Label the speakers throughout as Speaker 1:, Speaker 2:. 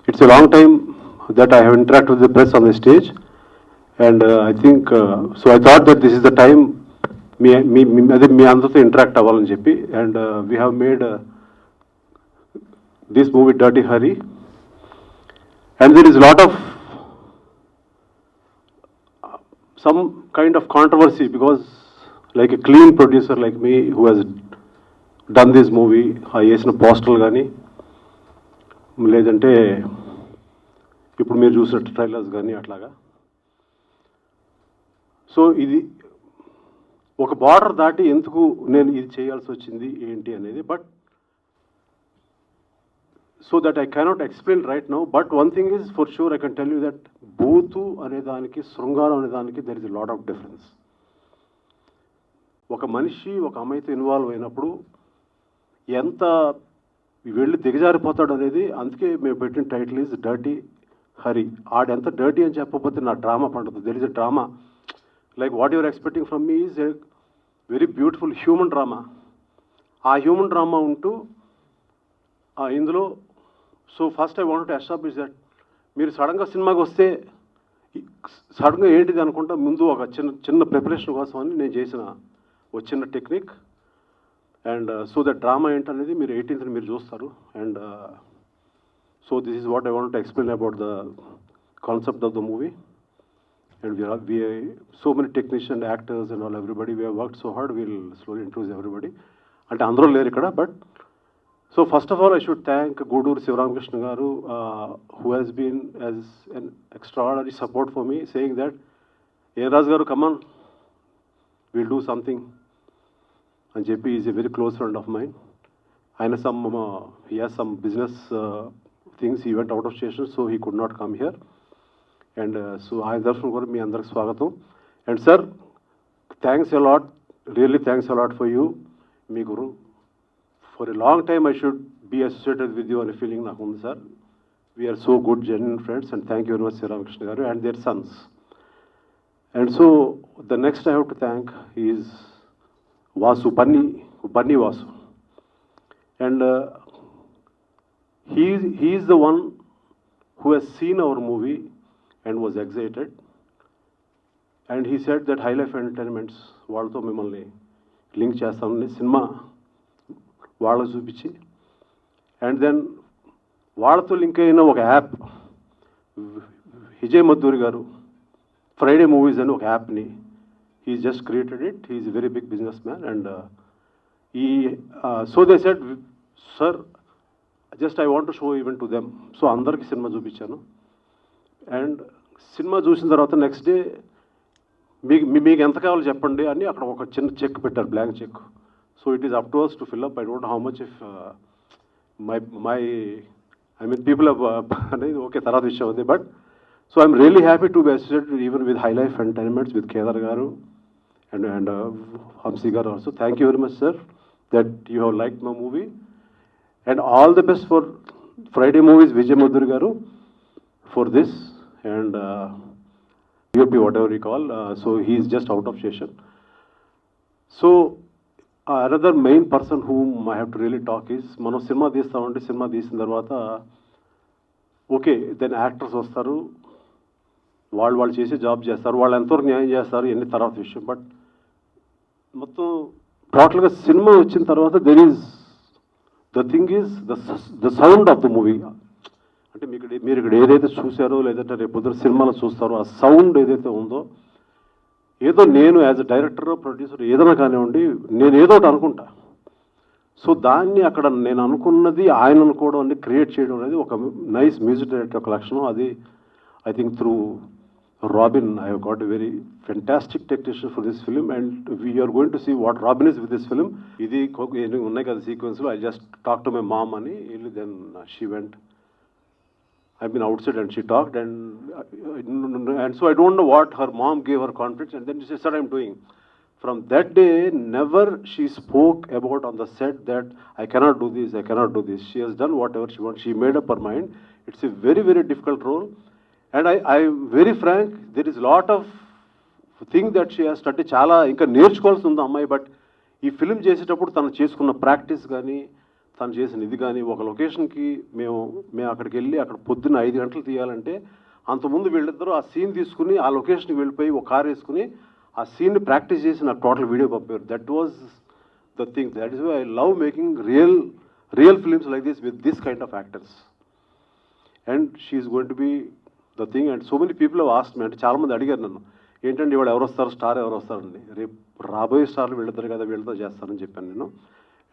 Speaker 1: It's a long time that I have interacted with the press on the stage, and I think so. I thought that this is the time me అందరితో interact అవ్వాలని చెప్పి, and we have made this movie Dirty Harry, and there is a lot of some kind of controversy because like a clean producer like me who has done this movie, వేసిన పోస్టర్లు కానీ లేదంటే ఇప్పుడు మీరు చూసిన trailers కానీ అట్లాగా. So ఇది ఒక బార్డర్ దాటి ఎందుకు నేను ఇది చేయాల్సి వచ్చింది ఏంటి అనేది, but so that I cannot explain right now. But one thing is for sure, I can tell you that బూతు అనేదానికి శృంగారం అనేదానికి there is a lot of difference. ఒక మనిషి ఒక అమ్మాయితో ఇన్వాల్వ్ అయినప్పుడు ఎంత వెళ్ళి దిగజారిపోతాడు అనేది, అందుకే మేము పెట్టిన టైటిల్ ఈజ్ డర్టీ హరి. ఆడెంత డర్టీ అని చెప్పకపోతే నా డ్రామా పండుతుంది. There is a drama like what your expecting from me is a very beautiful human drama. ఆ హ్యూమన్ డ్రామా ఉంటూ ఇందులో so first I want to establish that మీరు సడన్గా సినిమాకి వస్తే సడన్గా ఏంటిది అనుకుంటా ముందు ఒక చిన్న ప్రిపరేషన్ కోసం అని నేను చేసిన ఒక చిన్న technique. And so that drama ఏంటనేది మీరు 18th మీరు చూస్తారు. And so this is what I want to explain about the concept of the movie. And we so many technicians, actors and all, everybody, we have worked so hard. We'll slowly introduce everybody. And andro leru ikkada, but so first of all I should thank Guduru Sivaramkrishna garu, who has been as an extraordinary support for me, saying that Raj garu, come on, we'll do something. And JP is a very close friend of mine. I know he has some business things. He went out of station, so he could not come here. And so I therefore go me andarki swagatam. And sir, thanks a lot, really thanks a lot for you, me guru. For a long time I should be associated with you and a feeling naku undi sir. We are so good, genuine friends, and thank you very much Sivaramkrishna garu and their sons. And so the next I have to thank is Vasu, Bunny Vasu. And he is the one who has seen our movie and was excited, and he said that High Life Entertainments వాళ్ళతో మిమ్మల్ని link చేస్తామని cinema వాళ్ళకు చూపించి, and then వాళ్ళతో link అయిన ఒక app Vijay Madduri గారు Friday movies అని ఒక యాప్ని he just created it. He is very big business man. And ఈ so they said sir just I want to show even to them. So అందరికీ సినిమా చూపించాను. అండ్ సినిమా చూసిన తర్వాత నెక్స్ట్ డే మీకు ఎంత కావాలో చెప్పండి అని అక్కడ ఒక చిన్న చెక్ పెట్టారు, blank cheque. So it is up to us to fill up. I don't know how much if my I mean people అనేది ఓకే తర్వాత విషయం ఉంది. But so I'm really happy to be associated even with high life entertainments, with Kedar గారు and Hamsi గారు also. Thank you very much sir that you have like my movie. And all the best for Friday movies Vijay మధురి గారు for this, and UP whatever you call, so he is just out of session. So another main person whom I have to really talk is మనం cinema తీస్తామంటే cinema తీసిన తర్వాత okay then actors వస్తారు, వాళ్ళు చేసే job చేస్తారు, వాళ్ళు ఎంతవరకు న్యాయం చేస్తారు ఎన్ని తర్వాత విషయం. బట్ మొత్తం టోటల్గా సినిమా వచ్చిన తర్వాత there is the thing is the sound of the movie. అంటే మీరు ఇక్కడ ఏదైతే చూసారో లేదంటే రేపు పొద్దున సినిమాలో చూస్తారో ఆ సౌండ్ ఏదైతే ఉందో, ఏదో నేను యాజ్ అ డైరెక్టర్ ప్రొడ్యూసర్ ఏదైనా కానివ్వండి నేను ఏదో ఒకటి అనుకుంటా. సో దాన్ని అక్కడ నేను అనుకున్నది ఆయన అనుకోవడం అనేది క్రియేట్ చేయడం అనేది ఒక నైస్ మ్యూజిక్ డైరెక్టర్ ఒక లక్షణం. అది I think through Robin I have got a very fantastic technician for this film, and we are going to see what Robin is with this film. ఇది ఉన్నాయి కదా సీక్వెన్స్లో, I just talked to my mom అని, then she went. I've been outside and she talked, and so I don't know what her mom gave her confidence, and then she said I'm doing. From that day, never she spoke about on the set that I cannot do this, I cannot do this. She has done whatever she wants. She made up her mind. It's a very, very difficult role, and I'm very frank. There is a lot of thing that she has studied. చాలా ఇంకా నేర్చుకోవాల్సి ఉంది అమ్మాయి. But ఈ film చేసేటప్పుడు తను చేసుకున్న practice కానీ తను చేసిన ఇది కానీ ఒక లొకేషన్కి మేము అక్కడికి వెళ్ళి అక్కడ పొద్దున్న 5 గంటలు తీయాలంటే అంతకుముందు వీళ్ళిద్దరూ ఆ సీన్ తీసుకుని ఆ లొకేషన్కి వెళ్ళిపోయి ఒక కార్ వేసుకుని ఆ సీన్ని ప్రాక్టీస్ చేసి నాకు టోటల్ వీడియో పంపారు. That was the thing. That is why I love making real films like this with this kind of actors. And she's going to be the thing. And so many people have asked me, అంటే చాలామంది అడిగారు నన్ను, ఏంటంటే ఇవాళ ఎవరు వస్తారు, star ఎవరు వస్తారండి, రేపు రాబోయే స్టార్లు వీళ్ళిద్దరు కదా, వీళ్ళతో చేస్తారని చెప్పాను నేను.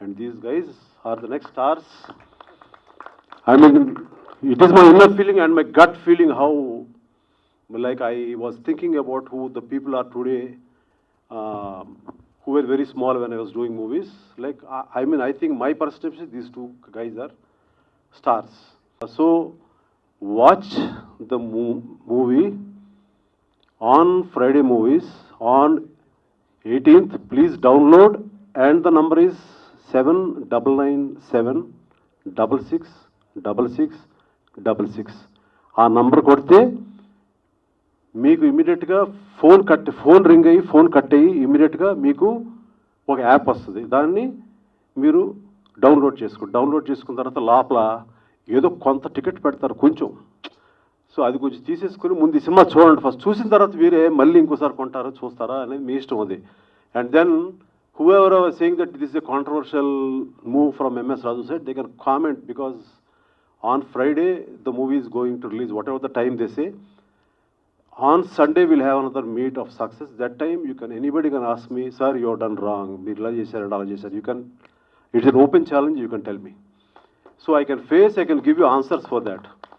Speaker 1: And these guys are the next stars. I mean, it is my inner feeling and my gut feeling how, like I was thinking about who the people are today, who were very small when I was doing movies. Like, I mean, I think my perception, these two guys are stars. So, watch the movie on Friday Movies on 18th. Please download, and the number is 7997666666. ఆ number కొడితే మీకు ఇమీడియట్గా phone ring అయ్యి phone cut అయ్యి ఇమీడియట్గా మీకు ఒక app వస్తుంది. దాన్ని మీరు డౌన్లోడ్ చేసుకున్న తర్వాత లోపల ఏదో కొంత టికెట్ పెడతారు కొంచెం. సో అది కొంచెం తీసేసుకుని ముందు ఈ సినిమా చూడండి ఫస్ట్. చూసిన తర్వాత మీరే మళ్ళీ ఇంకోసారి కొంటారా చూస్తారా అనేది మీ ఇష్టం అది. And then whoever was saying that this is a controversial move from MS Raju said, they can comment, because on Friday the movie is going to release, whatever the time they say. On Sunday we'll have another meet of success. That time anybody can ask me, sir, you have done wrong, మీరు ఇలా చేశారు అలా చేశారు. It's an open challenge, you can tell me. So I can give you answers for that.